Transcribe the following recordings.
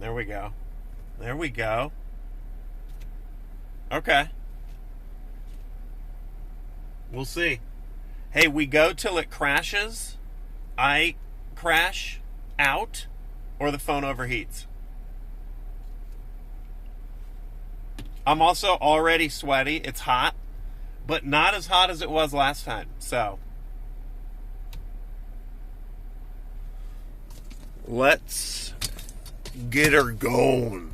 There we go. There we go. Okay. We'll see. Hey, we go till it crashes. I crash out, or the phone overheats. I'm also already sweaty. It's hot, but not as hot as it was last time. So let's get her going.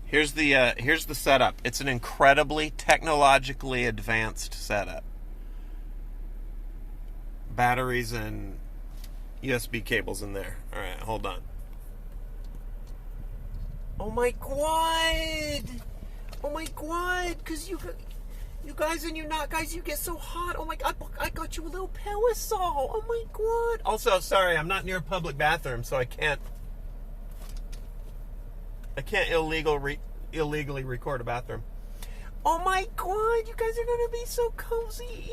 Here's the setup. It's an incredibly technologically advanced setup. Batteries and USB cables in there. All right, hold on. Oh my god! Oh my god! Because you guys and you not guys, you get so hot. Oh my god! I got you a little parasol. Oh my god! Also, sorry, I'm not near a public bathroom, so I can't illegally record a bathroom. Oh my god! You guys are gonna be so cozy.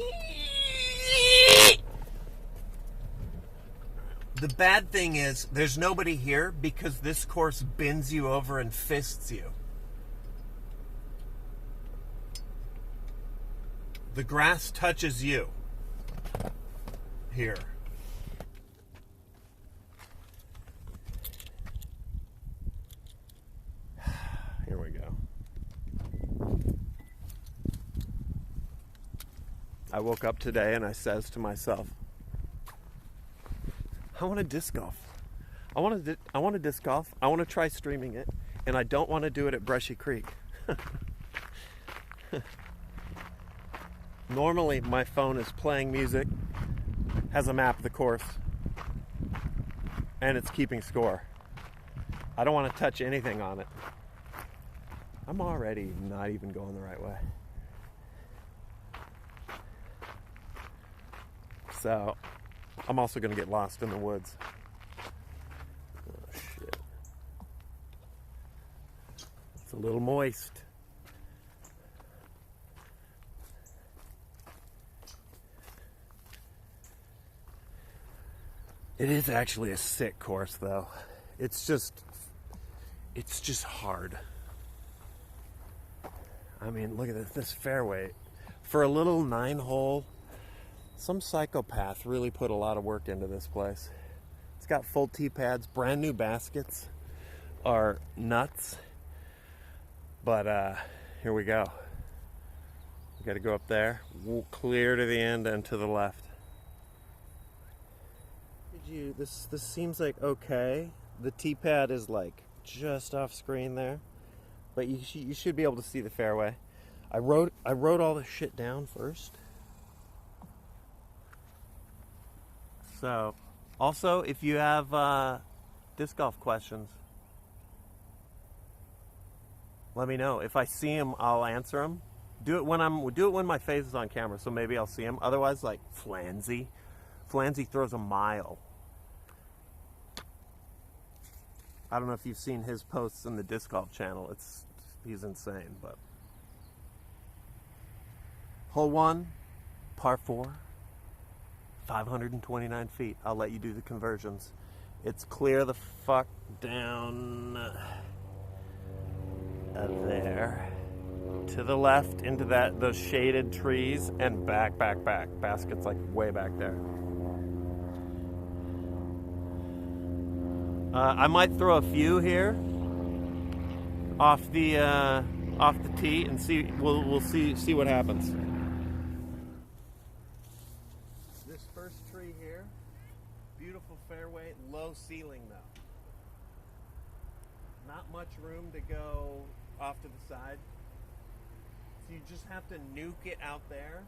The bad thing is, there's nobody here because this course bends you over and fists you. The grass touches you. Here. Here we go. I woke up today and I says to myself, I want to disc golf. I want to disc golf. I want to try streaming it, and I don't want to do it at Brushy Creek. Normally, my phone is playing music, has a map of the course, and it's keeping score. I don't want to touch anything on it. I'm already not even going the right way. So, I'm also going to get lost in the woods. Oh, shit. It's a little moist. It is actually a sick course, though. It's just hard. I mean, look at this fairway. For a little 9-hole, some psychopath really put a lot of work into this place. It's got full tee pads, brand new baskets are nuts. But here we go. We got to go up there, we'll clear to the end and to the left. This seems like okay. The tee pad is like just off screen there, but you should be able to see the fairway. I wrote all this shit down first. So, also, if you have disc golf questions, let me know. If I see them, I'll answer them. Do it when my face is on camera, so maybe I'll see them. Otherwise, like Flanzy throws a mile. I don't know if you've seen his posts in the disc golf channel. He's insane. But hole 1, par 4. 529 feet. I'll let you do the conversions. It's clear the fuck down there to the left into those shaded trees and back. Basket's like way back there. I might throw a few here off the tee and see. We'll see what happens. First tree here, beautiful fairway, low ceiling though. Not much room to go off to the side. So you just have to nuke it out there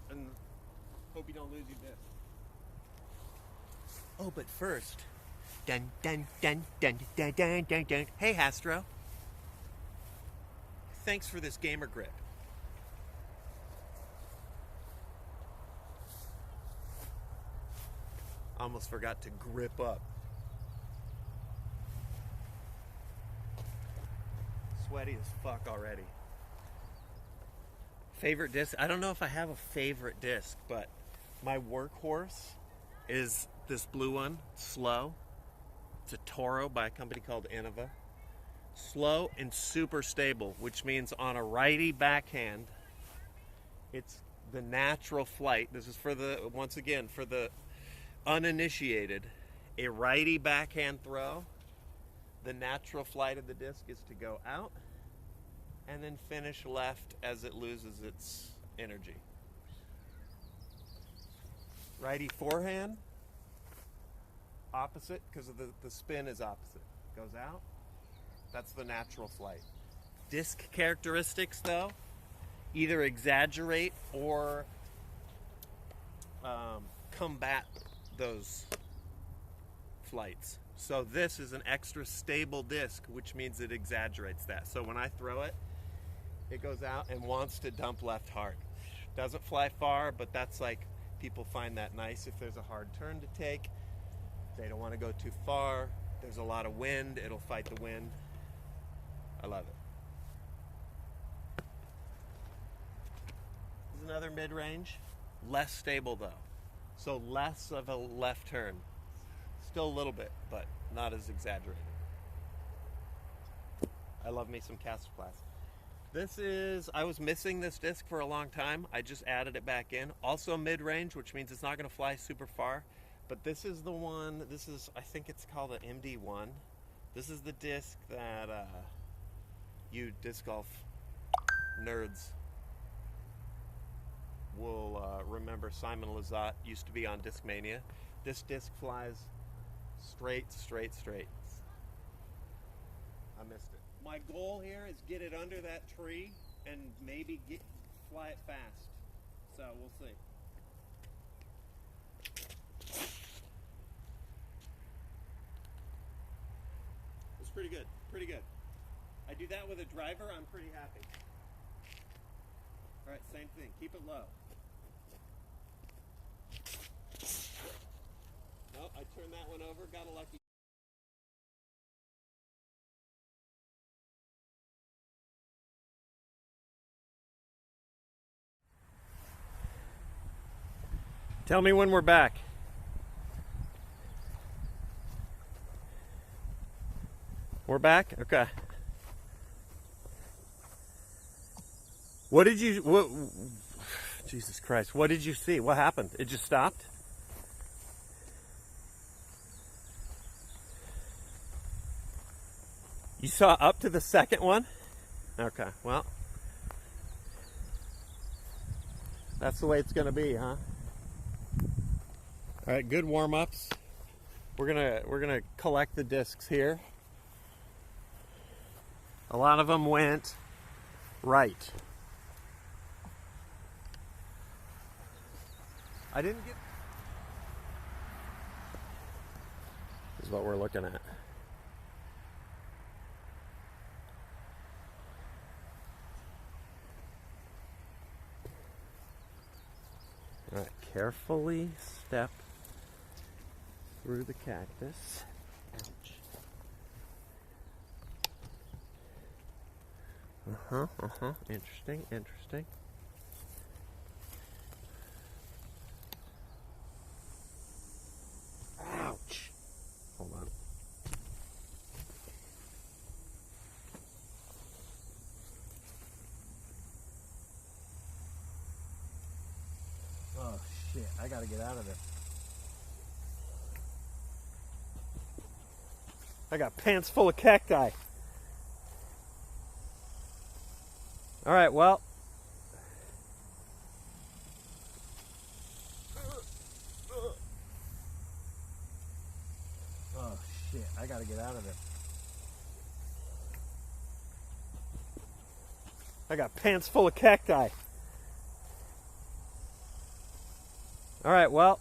and hope you don't lose your disc. Oh, but first, dun dun dun dun dun dun dun dun. Hey Hastro. Thanks for this gamer grip. Almost forgot to grip up. Sweaty as fuck already. Favorite disc? I don't know if I have a favorite disc, but my workhorse is this blue one, Slow. It's a Toro by a company called Innova. Slow and super stable, which means on a righty backhand, it's the natural flight. This is for the, once again, for the uninitiated. A righty backhand throw, the natural flight of the disc is to go out and then finish left as it loses its energy. Righty forehand, opposite, because of the spin is opposite. Goes out, that's the natural flight. Disc characteristics, though, either exaggerate or combat those flights. So this is an extra stable disc, which means it exaggerates that. So when I throw it, it goes out and wants to dump left hard. Doesn't fly far, but that's like, people find that nice if there's a hard turn to take. They don't want to go too far. There's a lot of wind, it'll fight the wind. I love it. This is another mid-range. Less stable though. So less of a left turn. Still a little bit, but not as exaggerated. I love me some Casterplast. This is, I was missing this disc for a long time. I just added it back in. Also mid-range, which means it's not gonna fly super far. But this is the one, this is, I think it's called an MD1. This is the disc that you disc golf nerds will remember. Simon Lizotte used to be on Discmania. This disc flies straight. I missed it. My goal here is get it under that tree and maybe fly it fast. So we'll see. It's pretty good, pretty good. I do that with a driver, I'm pretty happy. All right, same thing, keep it low. Oh, I turned that one over, got a lucky. Tell me when we're back. We're back? Okay. What did you, Jesus Christ, what did you see? What happened? It just stopped? You saw up to the second one? Okay, well. That's the way it's gonna be, huh? All right, good warm-ups. We're gonna collect the discs here. A lot of them went right. I didn't get. This is what we're looking at. All right, carefully step through the cactus. Ouch. Interesting. Ouch. Hold on. Oh shit, I gotta get out of there. I got pants full of cacti. All right, well. Oh shit, I gotta get out of there. I got pants full of cacti. All right, well.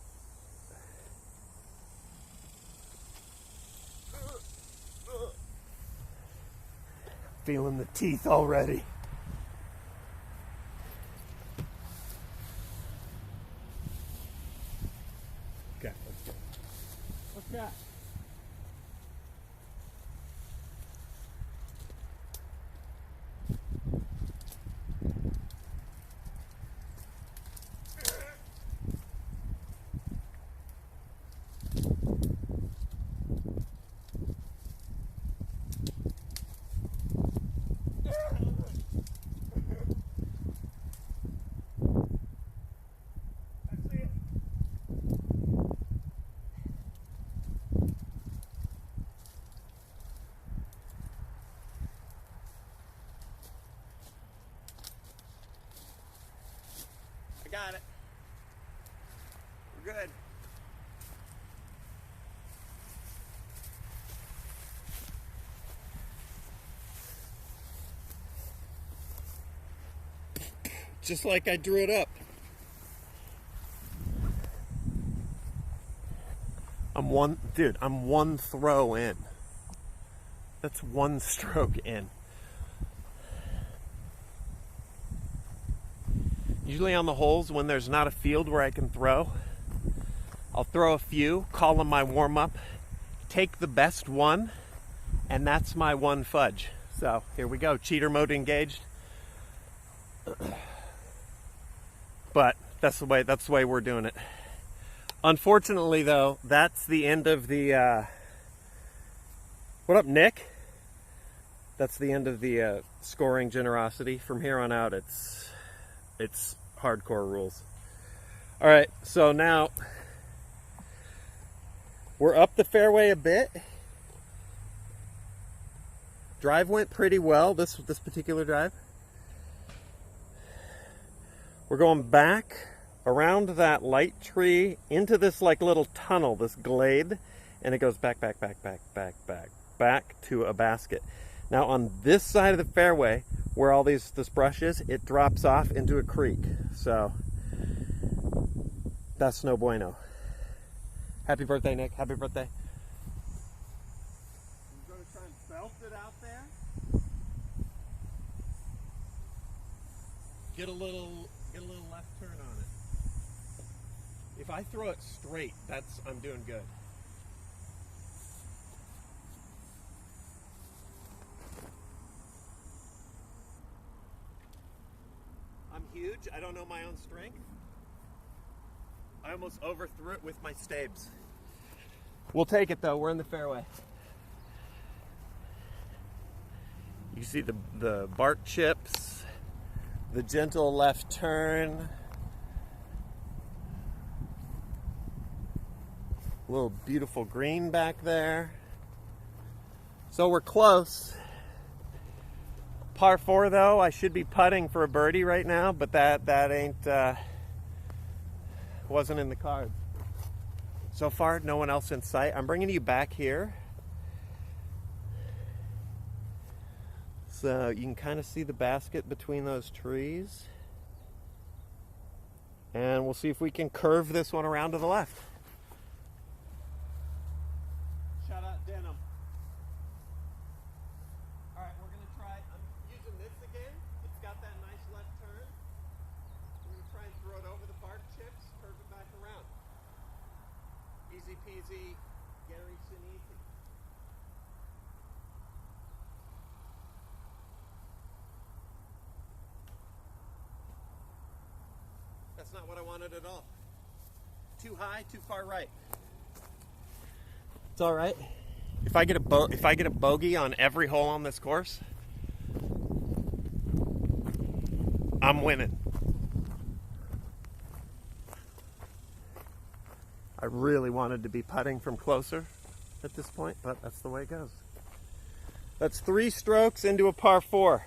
Feeling the teeth already. Okay, let's go. What's that? just like I drew it up. I'm one throw in. That's one stroke in. Usually on the holes when there's not a field where I can throw, I'll throw a few, call them my warm-up, take the best one, and that's my one fudge. So here we go, cheater mode engaged. But that's the way we're doing it. Unfortunately though, that's the end of the, what up Nick? That's the end of the scoring generosity. From here on out, it's hardcore rules. All right, so now we're up the fairway a bit. Drive went pretty well, this particular drive. We're going back around that light tree into this like little tunnel, this glade, and it goes back to a basket. Now on this side of the fairway, where all this brush is, it drops off into a creek. So that's no bueno. Happy birthday, Nick. Happy birthday. I'm going to try and belt it out there. Get a little left turn on it. If I throw it straight, I'm doing good. I'm huge. I don't know my own strength. I almost overthrew it with my stabes. We'll take it though. We're in the fairway. You see the bark chips, the gentle left turn, a little beautiful green back there. So we're close. Par 4 though, I should be putting for a birdie right now, but that ain't wasn't in the cards. So far, no one else in sight. I'm bringing you back here, so you can kind of see the basket between those trees, and we'll see if we can curve this one around to the left. Shout out Denim. It's got that nice left turn. We're going to try and throw it over the bark chips, curve it back around. Easy peasy, Gary Sinise. That's not what I wanted at all. Too high, too far right. It's all right. If I get a bogey on every hole on this course, I'm winning. I really wanted to be putting from closer at this point, but that's the way it goes. That's 3 strokes into a par 4.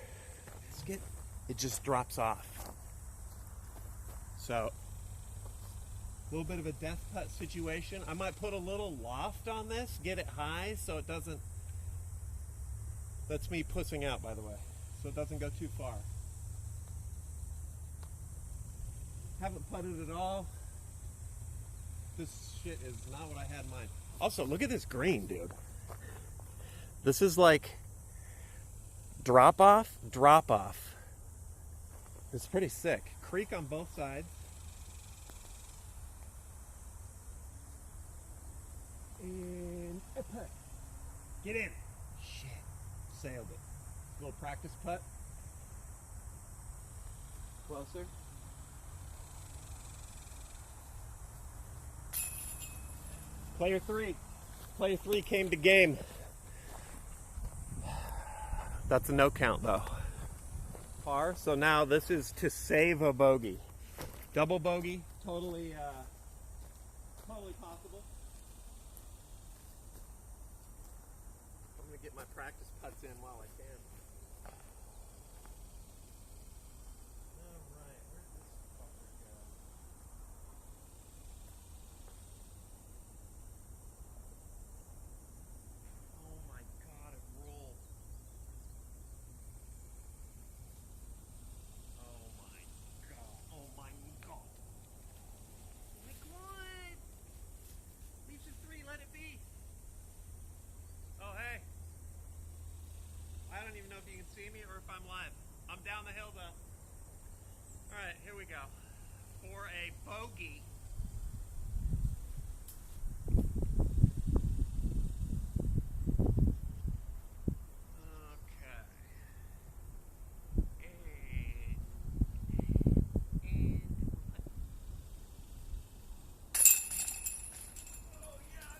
It just drops off. So, a little bit of a death putt situation. I might put a little loft on this, get it high so it doesn't, that's me pussing out by the way, so it doesn't go too far. Haven't putted at all. This shit is not what I had in mind. Also, look at this green, dude. This is like drop off. It's pretty sick. Creek on both sides. And a putt. Get in. Shit. Sailed it. Little practice putt. Closer. Player 3. Player 3 came to game. That's a no count though. Par. So now this is to save a bogey. Double bogey. Totally possible. I'm gonna get my practice putts in while I can. Alright, where did this fucker go? Oh my god, it rolled. Oh my god. if I'm live. I'm down the hill though. All right, here we go. For a bogey. Okay. Oh yeah.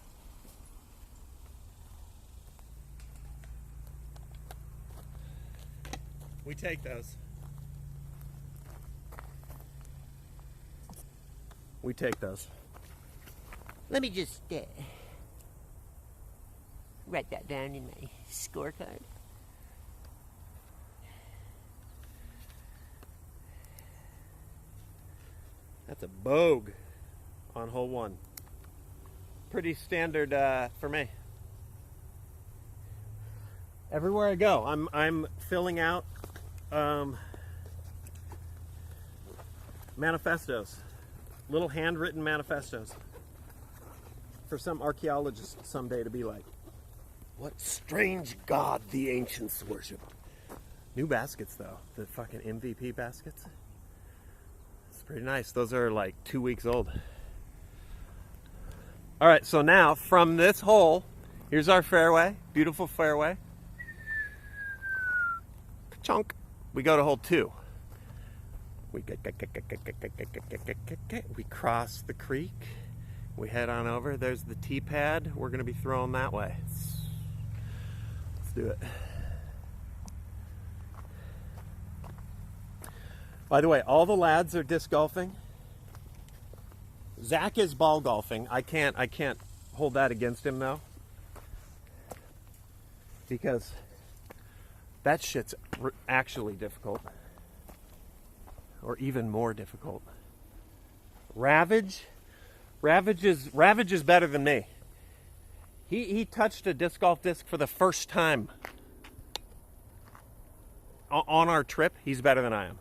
We take those. We take those. Let me just write that down in my scorecard. That's a bogue on hole one. Pretty standard for me. Everywhere I go, I'm filling out manifestos, little handwritten manifestos for some archaeologist someday to be like, what strange god the ancients worship. New baskets though, the fucking MVP baskets. It's pretty nice. Those are like 2 weeks old. All right, so now from this hole, here's our fairway, beautiful fairway. Chunk. We go to hole 2. We cross the creek. We head on over. There's the tee pad. We're going to be throwing that way. Let's do it. By the way, all the lads are disc golfing. Zach is ball golfing. I can't hold that against him though, because that shit's actually difficult, or even more difficult. Ravage is better than me. He touched a disc golf disc for the first time on our trip. He's better than I am.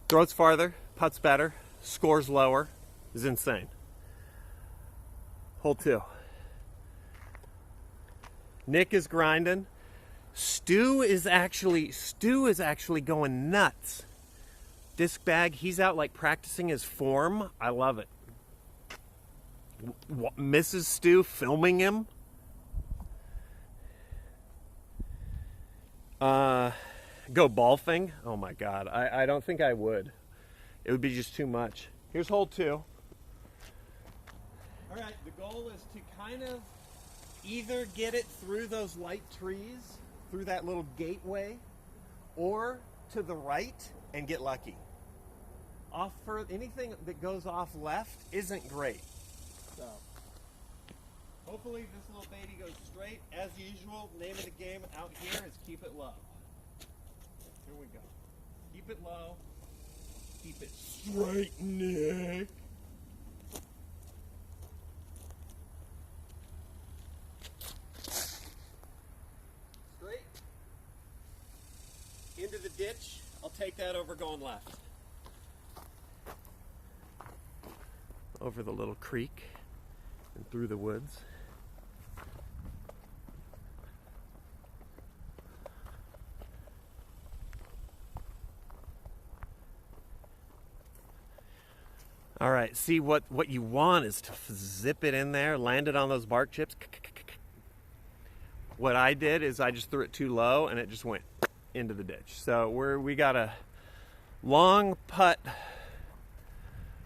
Throws farther, putts better, scores lower. Is insane. Hole 2. Nick is grinding. Stu is actually going nuts. Disc bag, he's out like practicing his form. I love it. Mrs. Stu filming him. Go golfing. Oh my god. I don't think I would. It would be just too much. Here's hole 2. All right, the goal is to kind of either get it through those light trees, through that little gateway, or to the right and get lucky. Off for anything that goes off left isn't great. So hopefully this little baby goes straight. As usual, name of the game out here is keep it low. Here we go. Keep it low. Keep it straight, Nick. Straight. Into the ditch. I'll take that over going left. Over the little creek and through the woods. All right, see what you want is to zip it in there, land it on those bark chips. What I did is I just threw it too low and it just went into the ditch. So we got a long putt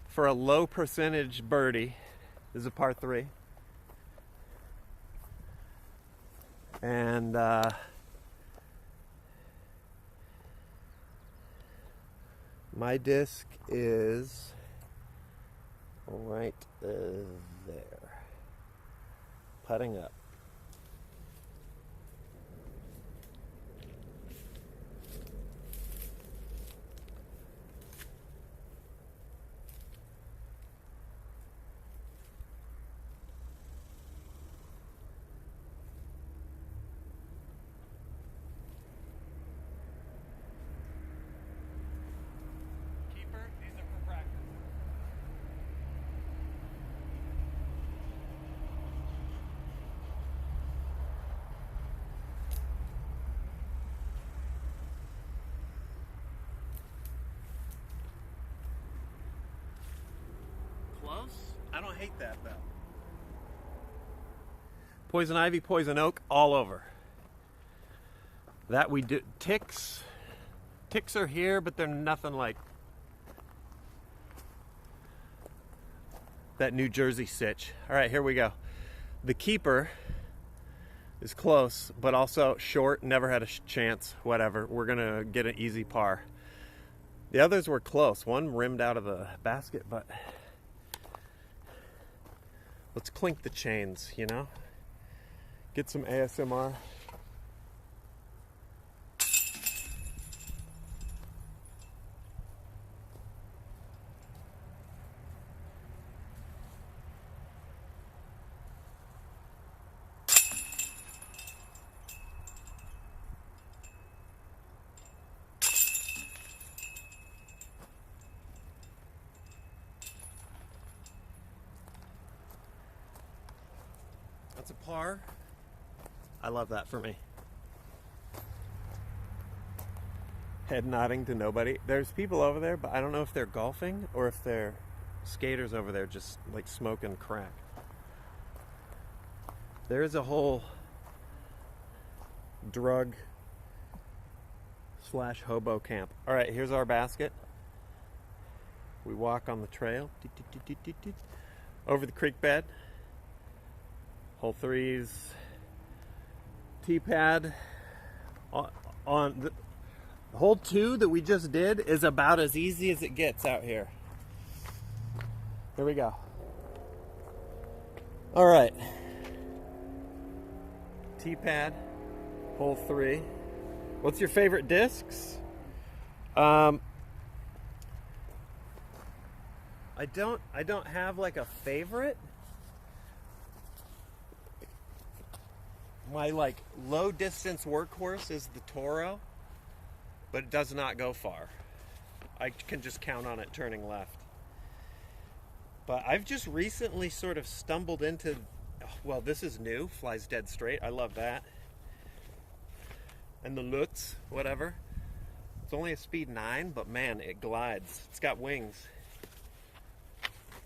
for a low percentage birdie. This is a par 3. And my disc is right there, putting up. Keeper, these are for practice. don't hate that though. Poison ivy, poison oak, all over. That we do. Ticks are here, but they're nothing like that New Jersey sitch. All right, here we go. The keeper is close, but also short, never had a chance, whatever. We're gonna get an easy par. The others were close. One rimmed out of the basket, but let's clink the chains, you know? Get some ASMR. That's a par. I love that for me. Head nodding to nobody. There's people over there, but I don't know if they're golfing or if they're skaters over there just like smoking crack. There is a whole drug / hobo camp. All right, here's our basket. We walk on the trail over the creek bed. Hole 3's tee pad on the hole 2 that we just did is about as easy as it gets out here. Here we go. All right. Tee pad, hole 3. What's your favorite discs? I don't have like a favorite. My like low distance workhorse is the Toro, but it does not go far. I can just count on it turning left. But I've just recently sort of stumbled into, well, this is new, flies dead straight. I love that. And the Lutz, whatever. It's only a speed 9, but man, it glides. It's got wings.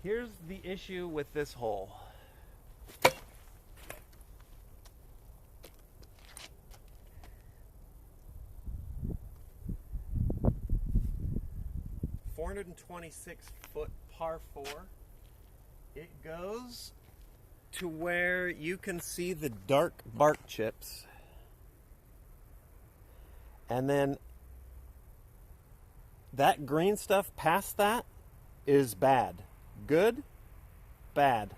Here's the issue with this hole. .426-foot par 4. It goes to where you can see the dark bark chips. And then that green stuff past that is bad. Good, bad.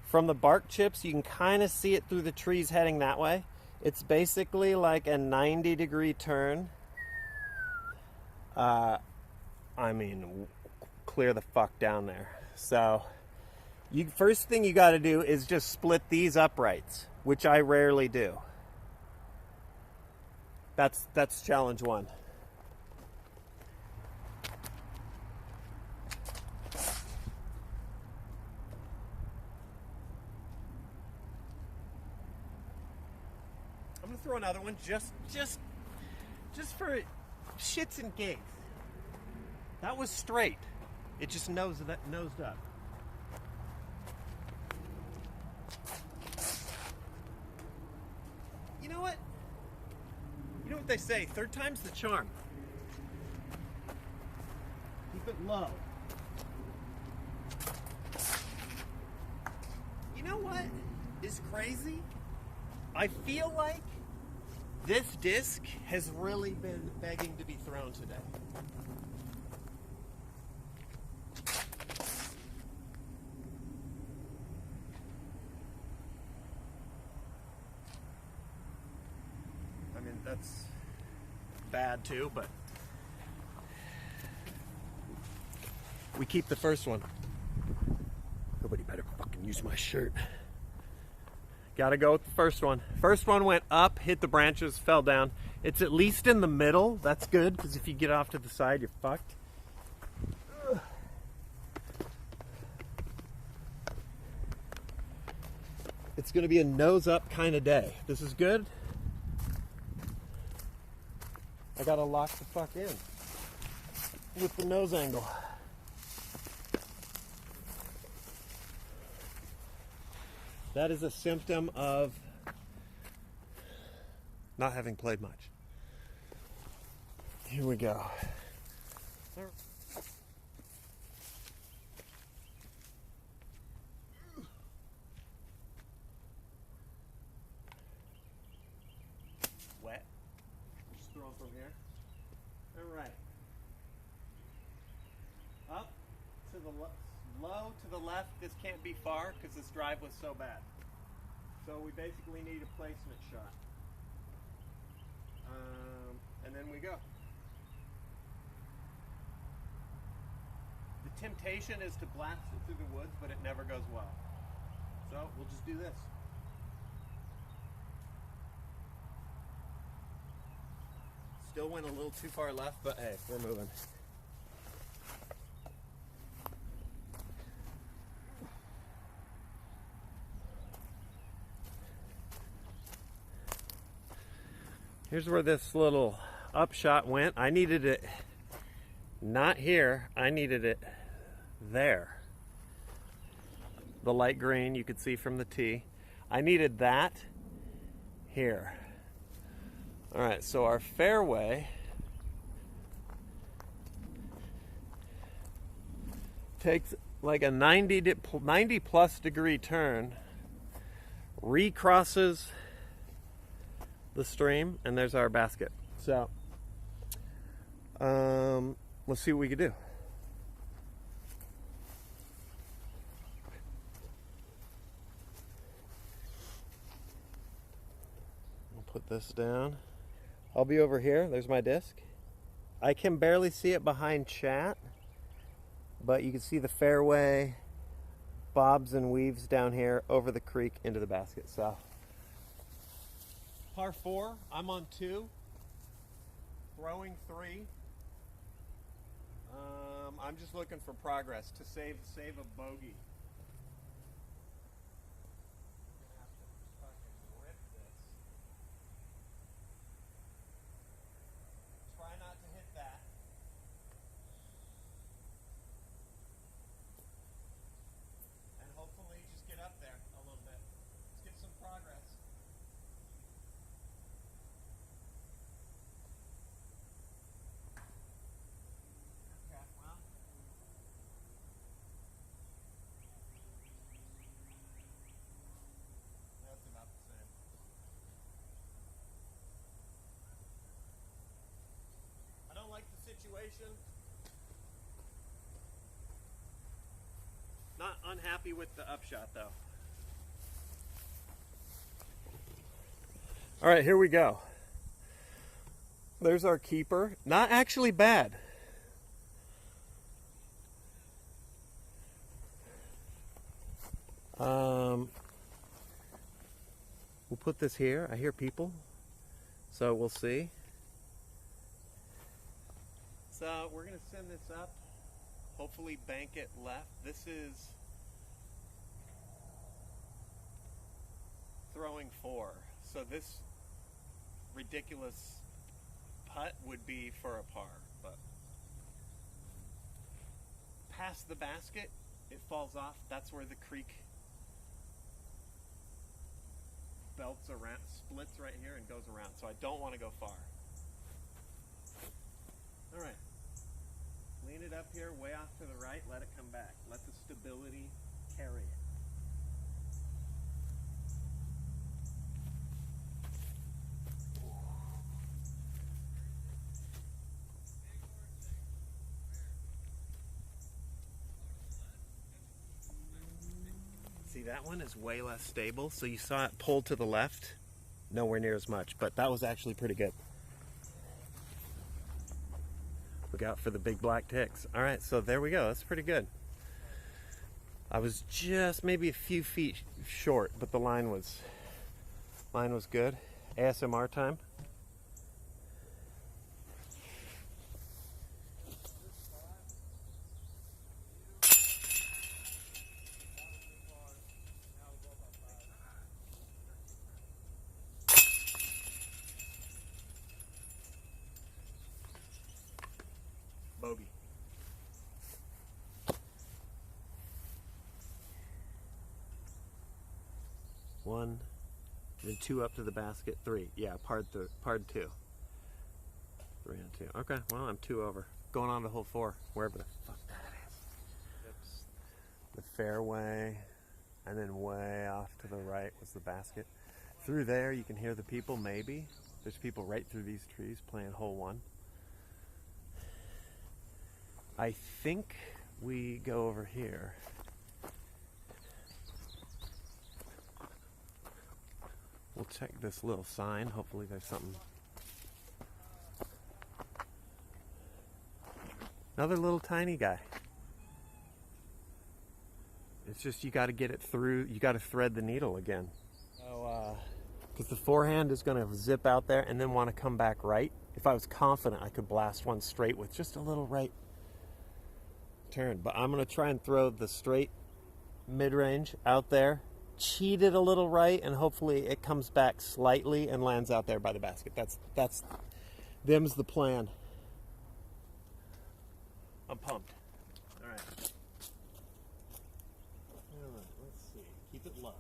From the bark chips, you can kind of see it through the trees heading that way. It's basically like a 90-degree turn. I mean, clear the fuck down there. So, first thing you got to do is just split these uprights, which I rarely do. That's challenge 1. I'm gonna throw another one just for shits and gigs. That was straight. It just nosed up. You know what? You know what they say, third time's the charm. Keep it low. You know what is crazy? I feel like this disc has really been begging to be thrown today. I mean, that's bad too, but we keep the first one. Nobody better fucking use my shirt. Gotta go with the first one. First one went up, hit the branches, fell down. It's at least in the middle. That's good, because if you get off to the side, you're fucked. Ugh. It's gonna be a nose up kind of day. This is good. I gotta lock the fuck in with the nose angle. That is a symptom of not having played much. Here we go. Wet. Just throw them from here. All right. Up to the low to the left. This can't be far because this drive was so bad. So we basically need a placement shot. And then we go. The temptation is to blast it through the woods, but it never goes well. So we'll just do this. Still went a little too far left, but hey, we're moving. Here's where this little upshot went. I needed it not here, I needed it there. The light green you could see from the tee. I needed that here. All right, so our fairway takes like a 90 plus degree turn, recrosses the stream, and there's our basket. So let's see what we can do. I'll put this down. I'll be over here. There's my disc. I can barely see it behind chat, but you can see the fairway bobs and weaves down here over the creek into the basket. So par 4, I'm on 2, throwing 3. I'm just looking for progress to save a bogey. I'm gonna have to fucking rip this. Try not to hit that. And hopefully just get up there a little bit. Let's get some progress. Okay, well. That's about the same. I don't like the situation. Not unhappy with the upshot though. All right, here we go. There's our keeper. Not actually bad. We'll put this here. I hear people, so we'll see. So we're gonna send this up. Hopefully bank it left. This is throwing 4. So this ridiculous putt would be for a par, but past the basket, it falls off. That's where the creek belts around, splits right here and goes around. So I don't want to go far. All right. Lean it up here, way off to the right, let it come back. Let the stability carry it. See, that one is way less stable, so you saw it pull to the left, nowhere near as much, but that was actually pretty good. Look out for the big black ticks. All right, so there we go. That's pretty good. I was just maybe a few feet short, but the line was good. ASMR time. Bogey. 1, then 2 up to the basket, 3. Yeah, par 2. 3 and 2. Okay, well, I'm 2 over. Going on to hole 4, wherever the fuck that is. The fairway, and then way off to the right was the basket. Through there, you can hear the people, maybe. There's people right through these trees playing hole 1. I think we go over here. We'll check this little sign. Hopefully there's something. Another little tiny guy. It's just you got to get it through. You got to thread the needle again. So, because the forehand is going to zip out there and then want to come back right. If I was confident, I could blast one straight with just a little right turn. But I'm going to try and throw the straight mid-range out there. Cheat it a little right, and hopefully it comes back slightly and lands out there by the basket. Them's the plan. I'm pumped. All right. Let's see. Keep it low.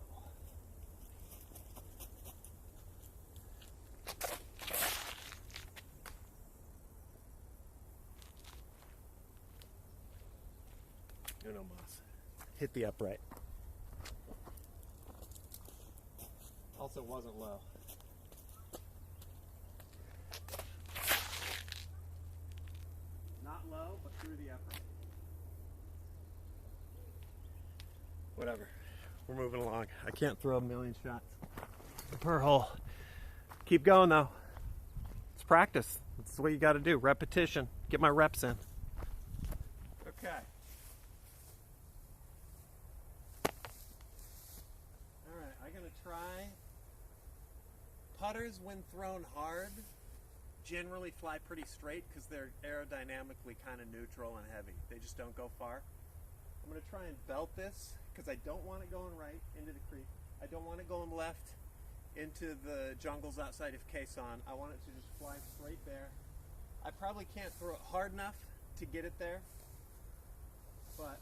No moss. Hit the upright. Also wasn't low. Not low, but through the upright. Whatever. We're moving along. I can't throw a million shots per hole. Keep going though. It's practice. That's what you got to do. Repetition. Get my reps in. Okay. Alright, I'm going to try. Putters, when thrown hard, generally fly pretty straight because they're aerodynamically kind of neutral and heavy. They just don't go far. I'm going to try and belt this because I don't want it going right into the creek. I don't want it going left into the jungles outside of Quezon. I want it to just fly straight there. I probably can't throw it hard enough to get it there, but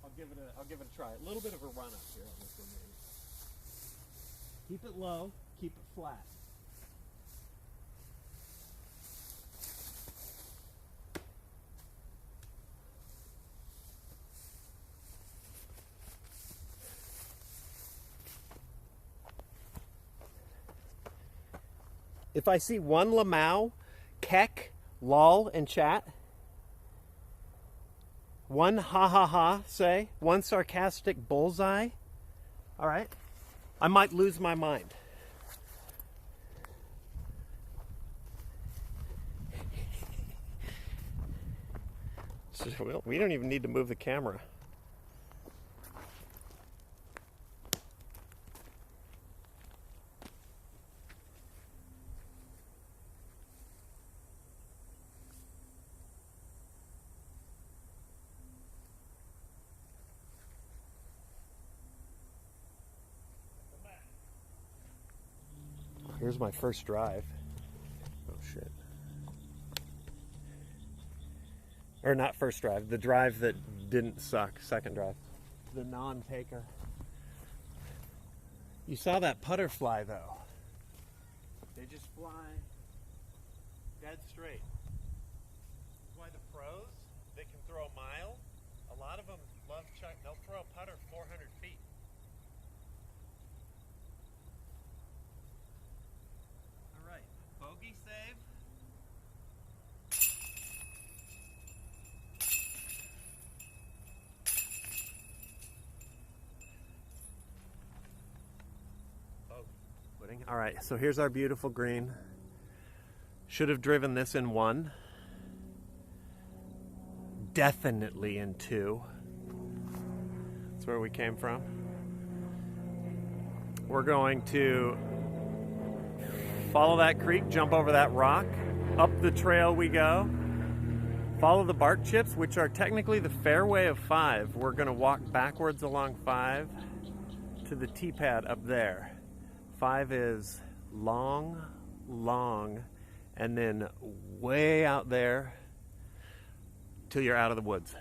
I'll give it a try. A little bit of a run up here on this one, maybe. Keep it low. Keep it flat. If I see one Lamau, Keck, lol, and chat, one ha ha ha, say, one sarcastic bullseye, all right, I might lose my mind. Well, we don't even need to move the camera. Here's my first drive. Oh shit. Or not first drive, the drive that didn't suck, second drive. The non-taker. You saw that putter fly though. They just fly dead straight. That's why the pros, they can throw a mile. A lot of them love chuck, they'll throw a putter 400 feet. All right, bogey save. All right, so here's our beautiful green. Should have driven this in 1. Definitely in 2. That's where we came from. We're going to follow that creek, jump over that rock, up the trail we go, follow the bark chips, which are technically the fairway of 5. We're going to walk backwards along 5 to the tee pad up there. 5 is long, long, and then way out there till you're out of the woods.